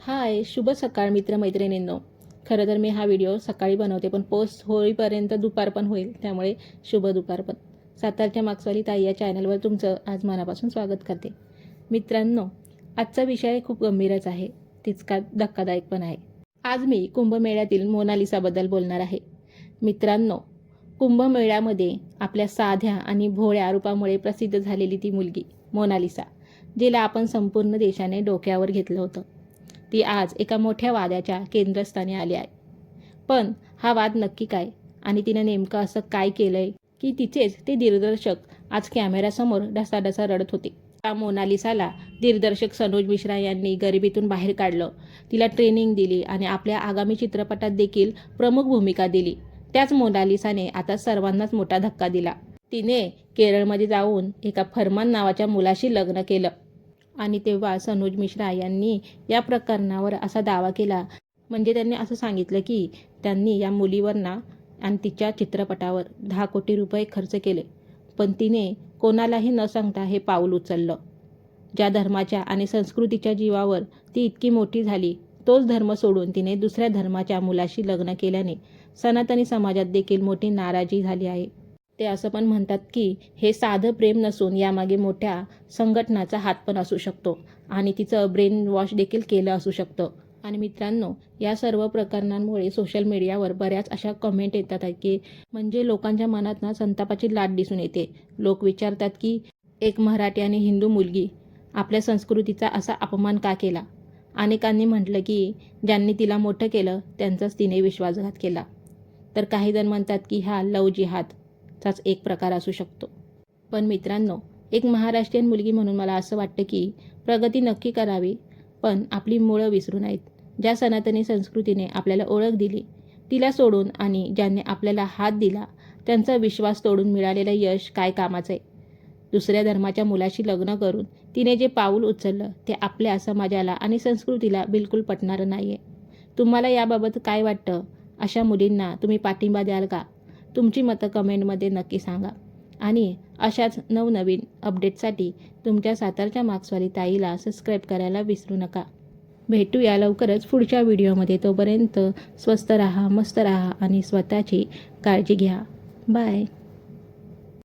हाय, शुभ सकाळ मित्रमैत्रिणींनो. खरं तर मी हा व्हिडिओ सकाळी बनवते, पण पोस्ट होईपर्यंत दुपार पण होईल, त्यामुळे शुभ दुपार पण. सातारच्या मार्क्सवाली ताई या चॅनलवर तुमचं आज मनापासून स्वागत करते. मित्रांनो, आजचा विषय खूप गंभीरच आहे, तितका धक्कादायक पण आहे. आज मी कुंभमेळ्यातील मोनालिसाबद्दल बोलणार आहे. मित्रांनो, कुंभमेळ्यामध्ये आपल्या साध्या आणि भोळ्या रूपामुळे प्रसिद्ध झालेली ती मुलगी मोनालिसा, जिला आपण संपूर्ण देशाने डोक्यावर घेतलं होतं, ती आज एका मोठ्या वादाच्या केंद्रस्थानी आली आहे. पण हा वाद नक्की काय, आणि तिने नेमकं असं काय केलंय की तिचेच ते दिग्दर्शक आज कॅमेऱ्यासमोर ढसाढसा रडत होते. त्या मोनालिसाला दिग्दर्शक सनोज मिश्रा यांनी गरिबीतून बाहेर काढलं, तिला ट्रेनिंग दिली आणि आपल्या आगामी चित्रपटात देखील प्रमुख भूमिका दिली. त्याच मोनालिसाने आता सर्वांनाच मोठा धक्का दिला. तिने केरळमध्ये जाऊन एका फरमान नावाच्या मुलाशी लग्न केलं. आणि तेव्हा सनोज मिश्रा यांनी या प्रकरणावर असा दावा केला, म्हणजे त्यांनी असं सांगितलं की त्यांनी या मुलीवर आणि तिच्या चित्रपटावर 10 कोटी रुपये खर्च केले, पण तिने कोणालाही न सांगता हे पाऊल उचललं. ज्या धर्माच्या आणि संस्कृतीच्या जीवावर ती इतकी मोठी झाली, तोच धर्म सोडून तिने दुसऱ्या धर्माच्या मुलाशी लग्न केल्याने सनातनी समाजात देखील मोठी नाराजी झाली आहे. ते असं पण म्हणतात की हे साधं प्रेम नसून यामागे मोठ्या संघटनाचा हात पण असू शकतो आणि तिचं ब्रेन वॉश देखील केलं असू शकतं. आणि मित्रांनो, या सर्व प्रकरणांमुळे सोशल मीडियावर बऱ्याच अशा कमेंट येतात की म्हणजे लोकांच्या मनात संतापाची लाट दिसून येते. लोक विचारतात की एक मराठी आणि हिंदू मुलगी आपल्या संस्कृतीचा असा अपमान का केला. अनेकांनी म्हटलं की ज्यांनी तिला मोठं केलं त्यांचाच तिने विश्वासघात केला. तर काही जण म्हणतात की हा लव जिहाद चाच एक प्रकार असू शकतो. पण मित्रांनो, एक महाराष्ट्रीयन मुलगी म्हणून मला असं वाटतं की प्रगती नक्की करावी, पण आपली मुळं विसरू नयेत. ज्या सनातनी संस्कृतीने आपल्याला ओळख दिली तिला सोडून आणि ज्यांनी आपल्याला हात दिला त्यांचा विश्वास तोडून मिळालेलं यश काय कामाचं आहे. दुसऱ्या धर्माच्या मुलाशी लग्न करून तिने जे पाऊल उचललं ते आपल्या समाजाला आणि संस्कृतीला बिलकुल पटणारं नाही आहे. तुम्हाला याबाबत काय वाटतं? अशा मुलींना तुम्ही पाठिंबा द्याल का? तुमची मतं कमेंटमध्ये नक्की सांगा. आणि अशाच नवनवीन अपडेटसाठी तुमच्या सातारच्या मार्क्सवाली ताईला सबस्क्राईब करायला विसरू नका. भेटूया लवकरच पुढच्या व्हिडिओमध्ये. तोपर्यंत स्वस्त राहा, मस्त राहा आणि स्वतःची काळजी घ्या. बाय.